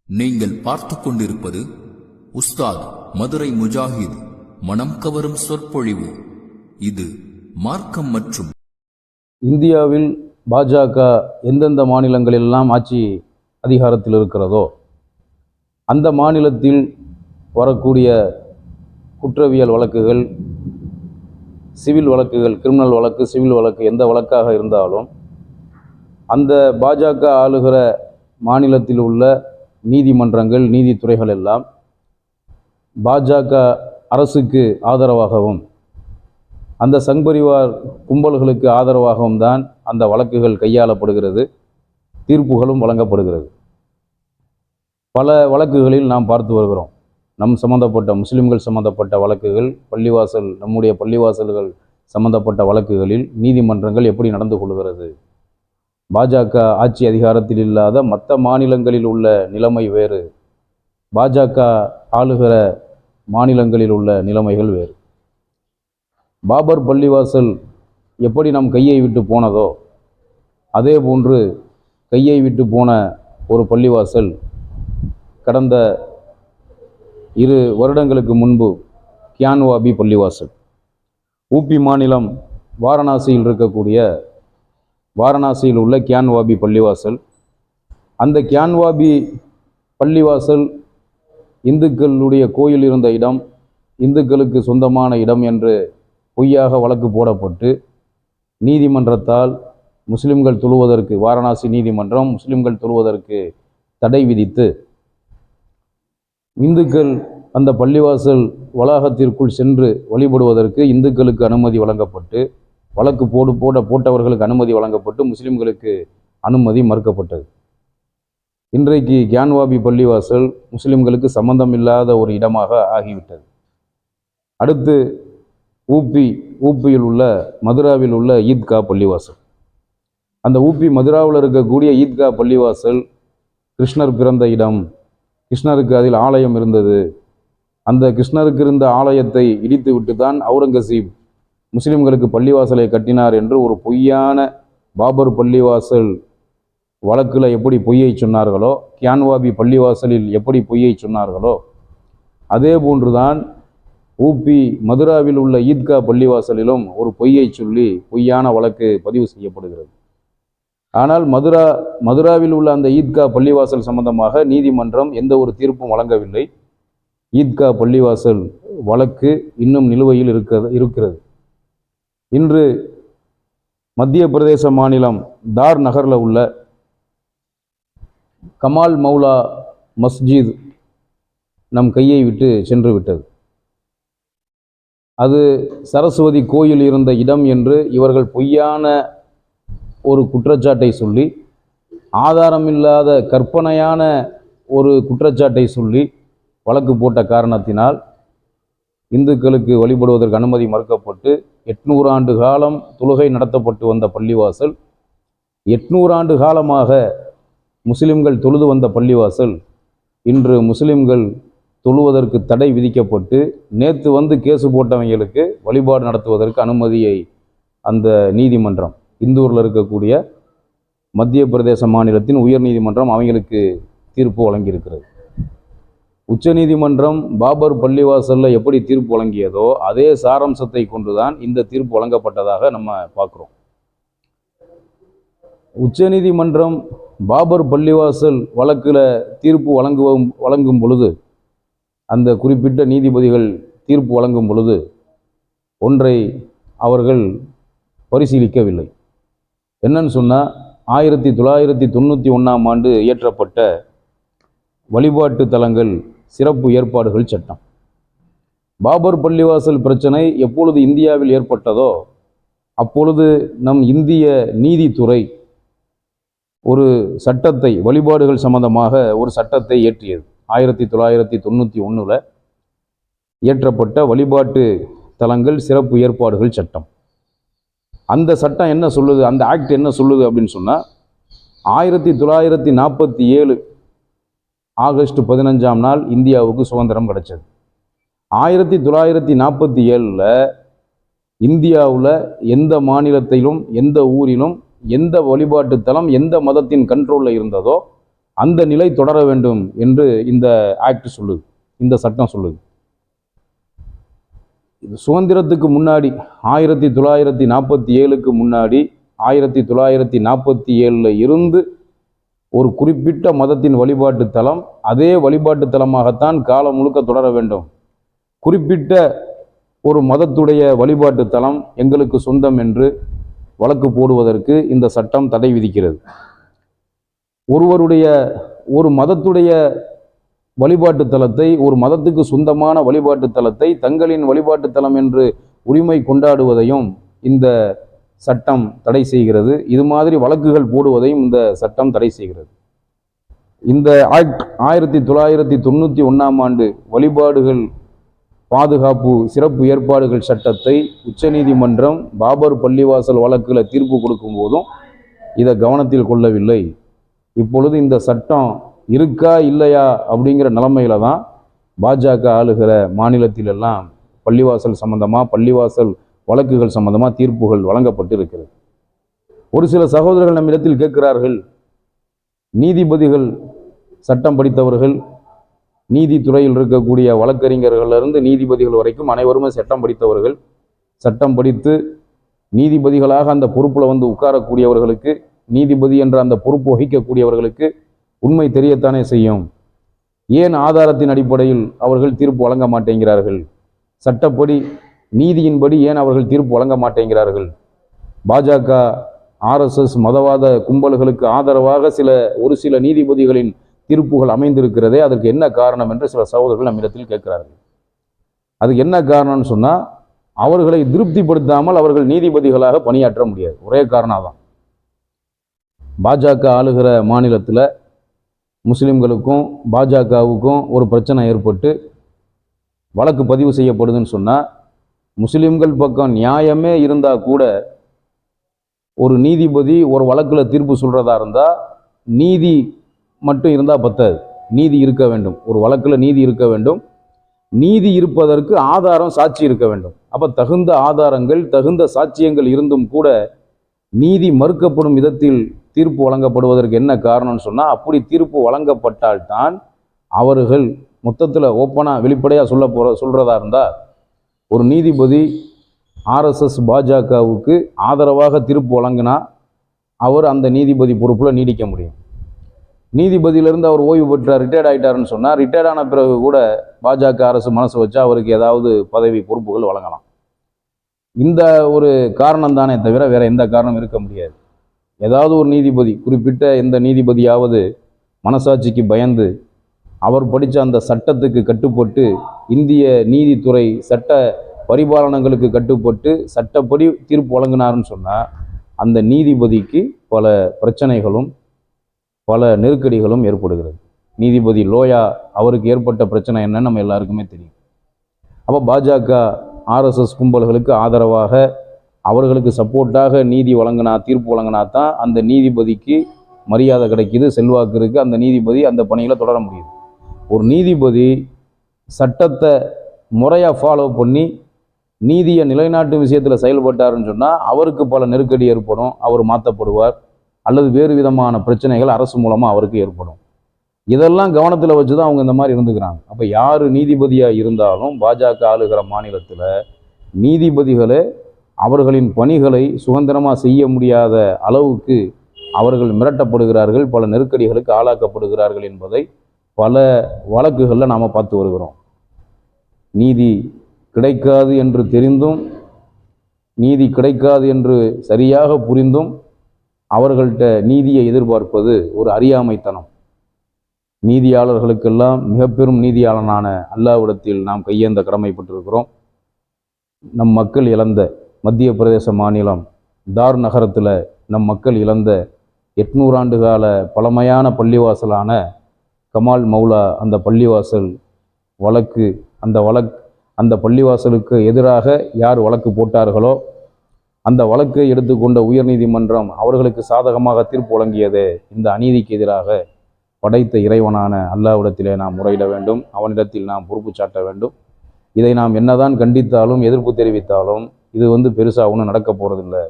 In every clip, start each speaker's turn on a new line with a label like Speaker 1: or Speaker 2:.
Speaker 1: நீங்கள் பார்த்து கொண்டிருப்பது உஸ்தாத் மதுரை முஜாஹித் மனம் கவரும் சொற்பொழிவு. இது மார்க்கம் மற்றும்
Speaker 2: இந்தியாவில் பாஜக எந்தெந்த மாநிலங்களெல்லாம் ஆட்சி அதிகாரத்தில் இருக்கிறதோ அந்த மாநிலத்தில் வரக்கூடிய குற்றவியல் வழக்குகள், சிவில் வழக்குகள், கிரிமினல் வழக்கு, சிவில் வழக்கு எந்த வழக்காக இருந்தாலும் அந்த பாஜக ஆளுகிற மாநிலத்தில் உள்ள நீதிமன்றங்கள், நீதித்துறைகள் எல்லாம் பாஜக அரசுக்கு ஆதரவாகவும் அந்த சங்பரிவார் கும்பல்களுக்கு ஆதரவாகவும் தான் அந்த வழக்குகள் கையாளப்படுகிறது, தீர்ப்புகளும் வழங்கப்படுகிறது. பல வழக்குகளில் நாம் பார்த்து வருகிறோம். சம்பந்தப்பட்ட முஸ்லிம்கள் சம்பந்தப்பட்ட வழக்குகள், நம்முடைய பள்ளிவாசல்கள் சம்பந்தப்பட்ட வழக்குகளில் நீதிமன்றங்கள் எப்படி நடந்து கொள்கிறது. பாஜக ஆட்சி அதிகாரத்தில் இல்லாத மற்ற மாநிலங்களில் உள்ள நிலைமை வேறு, பாஜக ஆளுகிற மாநிலங்களில் உள்ள நிலைமைகள் வேறு. பாபர் பள்ளிவாசல் எப்படி நம் கையை விட்டு போனதோ அதே போன்று கையை விட்டு போன ஒரு பள்ளிவாசல் கடந்த 2 வருடங்களுக்கு முன்பு கியான்வாபி பள்ளிவாசல், ஊபி மாநிலம் வாரணாசியில் உள்ள கியான்வாபி பள்ளிவாசல். அந்த கியான்வாபி பள்ளிவாசல் இந்துக்களுடைய கோயில் இருந்த இடம், இந்துக்களுக்கு சொந்தமான இடம் என்று பொய்யாக வழக்கு போடப்பட்டு நீதிமன்றத்தால் முஸ்லிம்கள் தொழுவதற்கு, வாரணாசி நீதிமன்றம் முஸ்லிம்கள் தொழுவதற்கு தடை விதித்து இந்துக்கள் அந்த பள்ளிவாசல் வளாகத்திற்குள் சென்று வழிபடுவதற்கு இந்துக்களுக்கு அனுமதி வழங்கப்பட்டு, வழக்கு போட்டவர்களுக்கு அனுமதி வழங்கப்பட்டு முஸ்லிம்களுக்கு அனுமதி மறுக்கப்பட்டது. இன்றைக்கு கியான்வாபி பள்ளிவாசல் முஸ்லிம்களுக்கு சம்பந்தமில்லாத ஒரு இடமாக ஆகிவிட்டது. அடுத்து ஊப்பியில் உள்ள மதுராவில் உள்ள ஈத்கா பள்ளிவாசல். அந்த ஊபி மதுராவில் இருக்கக்கூடிய ஈத்கா பள்ளிவாசல் கிருஷ்ணர் பிறந்த இடம், கிருஷ்ணருக்கு அதில் ஆலயம் இருந்தது. அந்த கிருஷ்ணருக்கு இருந்த ஆலயத்தை இடித்து விட்டு தான் அவுரங்கசீப் முஸ்லிம்களுக்கு பள்ளிவாசலை கட்டினார் என்று ஒரு பொய்யான பாபர் பள்ளிவாசல் வழக்கில் எப்படி பொய்யை சொன்னார்களோ, கியான்வாபி பள்ளிவாசலில் எப்படி பொய்யை சொன்னார்களோ, அதே போன்றுதான் ஊபி மதுராவில் உள்ள ஈத்கா பள்ளிவாசலிலும் ஒரு பொய்யை சொல்லி பொய்யான வழக்கு பதிவு செய்யப்படுகிறது. ஆனால் மதுராவில் உள்ள அந்த ஈத்கா பள்ளிவாசல் சம்பந்தமாக நீதிமன்றம் எந்த ஒரு தீர்ப்பும் வழங்கவில்லை. ஈத்கா பள்ளிவாசல் வழக்கு இன்னும் நிலுவையில் இருக்கிறது. இன்று மத்திய பிரதேச மாநிலம் தார் நகரில் உள்ள கமால் மௌலா மஸ்ஜித் நம் கையை விட்டு சென்று விட்டது. அது சரஸ்வதி கோயில் இருந்த இடம் என்று இவர்கள் பொய்யான ஒரு குற்றச்சாட்டை சொல்லி, ஆதாரமில்லாத கற்பனையான ஒரு குற்றச்சாட்டை சொல்லி வழக்கு போட்ட காரணத்தினால் இந்துக்களுக்கு வழிபடுவதற்கு அனுமதி மறுக்கப்பட்டு 800 ஆண்டு காலம் தொழுகை நடத்தப்பட்டு வந்த பள்ளிவாசல், 800 ஆண்டு காலமாக முஸ்லிம்கள் தொழுது வந்த பள்ளிவாசல் இன்று முஸ்லிம்கள் தொழுவதற்கு தடை விதிக்கப்பட்டு, நேற்று வந்து கேசு போட்டவங்களுக்கு வழிபாடு நடத்துவதற்கு அனுமதியை அந்த நீதிமன்றம், இந்தூரில் இருக்கக்கூடிய மத்திய பிரதேச மாநிலத்தின் உயர் நீதிமன்றம் அவங்களுக்கு தீர்ப்பு வழங்கியிருக்கிறது. உச்ச நீதிமன்றம் பாபர் பள்ளிவாசலில் எப்படி தீர்ப்பு வழங்கியதோ அதே சாராம்சத்தை கொண்டுதான் இந்த தீர்ப்பு வழங்கப்பட்டதாக நம்ம பார்க்குறோம். உச்ச நீதிமன்றம் பாபர் பள்ளிவாசல் வழக்கில் தீர்ப்பு வழங்கும் பொழுது, அந்த குறிப்பிட்ட நீதிபதிகள் தீர்ப்பு வழங்கும் பொழுது ஒன்றை அவர்கள் பரிசீலிக்கவில்லை. என்னன்னு சொன்னால், 1991ஆம் ஆண்டு இயற்றப்பட்ட வழிபாட்டு தலங்கள் சிறப்பு ஏற்பாடுகள் சட்டம். பாபர் பள்ளிவாசல் பிரச்சனை எப்பொழுது இந்தியாவில் ஏற்பட்டதோ அப்பொழுது நம் இந்திய நீதித்துறை ஒரு சட்டத்தை, வழிபாடுகள் சம்பந்தமாக ஒரு சட்டத்தை இயற்றியது. 1991 இயற்றப்பட்ட வழிபாட்டு தலங்கள் சிறப்பு ஏற்பாடுகள் சட்டம். அந்த சட்டம் என்ன சொல்லுது, அந்த ஆக்ட் என்ன சொல்லுது அப்படின்னு சொன்னால், 1947 ஆகஸ்ட் 15ஆம் நாள் இந்தியாவுக்கு சுதந்திரம் கிடைச்சது. 1947 இந்தியாவில் எந்த மாநிலத்திலும் எந்த ஊரிலும் எந்த வழிபாட்டு தலம் எந்த மதத்தின் கண்ட்ரோலில் இருந்ததோ அந்த நிலை தொடர வேண்டும் என்று இந்த ஆக்ட் சொல்லுது, இந்த சட்டம் சொல்லுது. சுதந்திரத்துக்கு முன்னாடி 1947க்கு முன்னாடி 1947 இருந்து ஒரு குறிப்பிட்ட மதத்தின் வழிபாட்டு தலம் அதே வழிபாட்டு தலமாகத்தான் காலம் முழுக்க தொடர வேண்டும். குறிப்பிட்ட ஒரு மதத்துடைய வழிபாட்டு தலம் எங்களுக்கு சொந்தம் என்று வழக்கு போடுவதற்கு இந்த சட்டம் தடை விதிக்கிறது. ஒரு மதத்துடைய வழிபாட்டு தலத்தை, ஒரு மதத்துக்கு சொந்தமான வழிபாட்டு தலத்தை தங்களின் வழிபாட்டு தலம் என்று உரிமை கொண்டாடுவதையும் இந்த சட்டம் தடை செய்கிறது. இது மாதிரி வழக்குகள் போடுவதையும் இந்த சட்டம் தடை செய்கிறது. இந்த ஆக்ட் 1991ஆம் ஆண்டு வழிபாடுகள் பாதுகாப்பு சிறப்பு ஏற்பாடுகள் சட்டத்தை உச்சநீதிமன்றம் பாபர் பள்ளிவாசல் வழக்கில் தீர்ப்பு கொடுக்கும் போதும் இதை கவனத்தில் கொள்ளவில்லை. இப்பொழுது இந்த சட்டம் இருக்கா இல்லையா அப்படிங்கிற நிலைமையில தான் பாஜக ஆளுகிற மாநிலத்திலெல்லாம் பள்ளிவாசல் சம்பந்தமாக, பள்ளிவாசல் வழக்குகள் சம்பந்தமாக தீர்ப்புகள் வழங்கப்பட்டு இருக்கிறது. ஒரு சில சகோதரர்கள் நம்மிடத்தில் கேட்கிறார்கள், நீதிபதிகள், சட்டம் படித்தவர்கள், நீதித்துறையில் இருக்கக்கூடிய வழக்கறிஞர்களிலிருந்து நீதிபதிகள் வரைக்கும் அனைவருமே சட்டம் படித்தவர்கள், சட்டம் படித்து நீதிபதிகளாக அந்த பொறுப்பில் வந்து உட்காரக்கூடியவர்களுக்கு, நீதிபதி என்ற அந்த பொறுப்பு வகிக்கக்கூடியவர்களுக்கு உண்மை தெரியத்தானே செய்யும். ஏன் ஆதாரத்தின் அடிப்படையில் அவர்கள் தீர்ப்பு வழங்க மாட்டேங்கிறார்கள்? சட்டப்படி, நீதியின்படி ஏன் அவர்கள் தீர்ப்பு வழங்க மாட்டேங்கிறார்கள்? பாஜக, RSS மதவாத கும்பல்களுக்கு ஆதரவாக ஒரு சில நீதிபதிகளின் தீர்ப்புகள் அமைந்திருக்கிறதே, அதற்கு என்ன காரணம் என்று சில சகோதரர்கள் நம்மிடத்தில் கேட்கிறார்கள். அதுக்கு என்ன காரணம்னு சொன்னால், அவர்களை திருப்திப்படுத்தாமல் அவர்கள் நீதிபதிகளாக பணியாற்ற முடியாது. ஒரே காரணம் தான். பாஜக ஆளுகிற மாநிலத்தில் முஸ்லிம்களுக்கும் பாஜகவுக்கும் ஒரு பிரச்சனை ஏற்பட்டு வழக்கு பதிவு செய்யப்படுதுன்னு சொன்னால், முஸ்லிம்கள் பக்கம் நியாயமே இருந்தால் கூட ஒரு நீதிபதி ஒரு வழக்கில் தீர்ப்பு சொல்கிறதா இருந்தால் நீதி மட்டும் இருந்தால் பத்தாது, நீதி இருக்க வேண்டும். ஒரு வழக்கில் நீதி இருக்க வேண்டும். நீதி இருப்பதற்கு ஆதாரம், சாட்சி இருக்க வேண்டும். அப்போ தகுந்த ஆதாரங்கள், தகுந்த சாட்சியங்கள் இருந்தும் கூட நீதி மறுக்கப்படும் விதத்தில் தீர்ப்பு வழங்கப்படுவதற்கு என்ன காரணம்னு சொன்னால், அப்படி தீர்ப்பு வழங்கப்பட்டால்தான் அவர்கள் மொத்தத்தில் ஓப்பனாக வெளிப்படையாக சொல்கிறதா இருந்தால், ஒரு நீதிபதி RSS பாஜகவுக்கு ஆதரவாக தீர்ப்பு வழங்கினா அவர் அந்த நீதிபதி பொறுப்பில் நீடிக்க முடியும். நீதிபதியிலிருந்து அவர் ஓய்வு பெற்றார், ரிட்டையர்ட் ஆகிட்டாருன்னு சொன்னால், ரிட்டையர்ட் ஆன பிறகு கூட பாஜக அரசு மனசு வச்சா அவருக்கு ஏதாவது பதவி பொறுப்புகள் வழங்கலாம். இந்த ஒரு காரணம் தானே தவிர வேற எந்த காரணம் இருக்க முடியாது. ஏதாவது ஒரு நீதிபதி, குறிப்பிட்ட எந்த நீதிபதியாவது மனசாட்சிக்கு பயந்து அவர் படித்த அந்த சட்டத்துக்கு கட்டுப்பட்டு, இந்திய நீதித்துறை சட்ட பரிபாலனங்களுக்கு கட்டுப்பட்டு சட்டப்படி தீர்ப்பு வழங்கினார்னு சொன்னால், அந்த நீதிபதிக்கு பல பிரச்சனைகளும் பல நெருக்கடிகளும் ஏற்படுகிறது. நீதிபதி லோயா அவருக்கு ஏற்பட்ட பிரச்சனை என்னன்னு நம்ம எல்லாருக்குமே தெரியும். அப்போ பாஜக RSS கும்பல்களுக்கு ஆதரவாக, அவர்களுக்கு சப்போர்ட்டாக நீதி வழங்கினா, தீர்ப்பு வழங்கினா தான் அந்த நீதிபதிக்கு மரியாதை கிடைக்கிது, செல்வாக்கு இருக்குது, அந்த நீதிபதி அந்த பணியில் தொடர முடியுது. ஒரு நீதிபதி சட்டத்தை முறையாக ஃபாலோ பண்ணி நீதியை நிலைநாட்டும் விஷயத்தில் செயல்பட்டாருன்னு சொன்னால் அவருக்கு பல நெருக்கடி ஏற்படும், அவர் மாற்றப்படுவார், அல்லது வேறு விதமான பிரச்சனைகள் அரசு மூலமாக அவருக்கு ஏற்படும். இதெல்லாம் கவனத்தில் வச்சு தான் அவங்க இந்த மாதிரி இருந்துக்கிறாங்க. அப்போ யார் நீதிபதியாக இருந்தாலும் பாஜக ஆளுகிற மாநிலத்தில் நீதிபதிகளே அவர்களின் பணிகளை சுதந்திரமாக செய்ய முடியாத அளவுக்கு அவர்கள் மிரட்டப்படுகிறார்கள், பல நெருக்கடிகளுக்கு ஆளாக்கப்படுகிறார்கள் என்பதை பல வழக்குகளில் நாம் பார்த்து வருகிறோம். நீதி கிடைக்காது என்று தெரிந்தும், நீதி கிடைக்காது என்று சரியாக புரிந்தும் அவர்கள்ட்ட நீதியை எதிர்பார்ப்பது ஒரு அறியாமைத்தனம். நீதியாளர்களுக்கெல்லாம் மிக பெரும் நீதியாளனான அல்லாஹ்விடத்தில் நாம் கையேந்த கடமைப்பட்டிருக்கிறோம். நம் மக்கள் இழந்த, மத்திய பிரதேச மாநிலம் தார் நகரத்தில் நம் மக்கள் இழந்த 800 ஆண்டு கால பழமையான பள்ளிவாசலான கமால் மௌலா அந்த பள்ளிவாசல் வழக்கு, அந்த பள்ளிவாசலுக்கு எதிராக யார் வழக்கு போட்டார்களோ அந்த வழக்கை எடுத்துக்கொண்ட உயர்நீதிமன்றம் அவர்களுக்கு சாதகமாக தீர்ப்பு வழங்கியது. இந்த அநீதிக்கு எதிராக படைத்த இறைவனான அல்லாஹ்விடத்திலே நாம் முறையிட வேண்டும், அவனிடத்தில் நாம் பொறுப்பு சாட்ட வேண்டும். இதை நாம் என்னதான் கண்டித்தாலும் எதிர்ப்பு தெரிவித்தாலும் இது பெருசாக ஒன்றும் நடக்க போகிறதில்லை.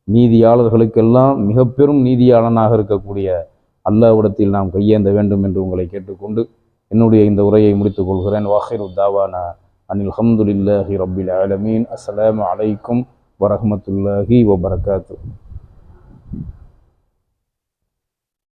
Speaker 2: நீதியாளர்களுக்கெல்லாம் மிக பெரும் நீதியாளனாக இருக்கக்கூடிய அல்லாஹ்விடத்தில் நாம் கையேந்த வேண்டும் என்று உங்களை கேட்டுக்கொண்டு என்னுடைய இந்த உரையை முடித்துக் கொள்கிறேன். வாஹிரு தாவானா அனில் ஹம்துலில்லாஹி ரப்பில் ஆலமீன். அஸ்ஸலாமு அலைக்கும் வரஹ்மத்துல்லாஹி வபரகாத்துஹு.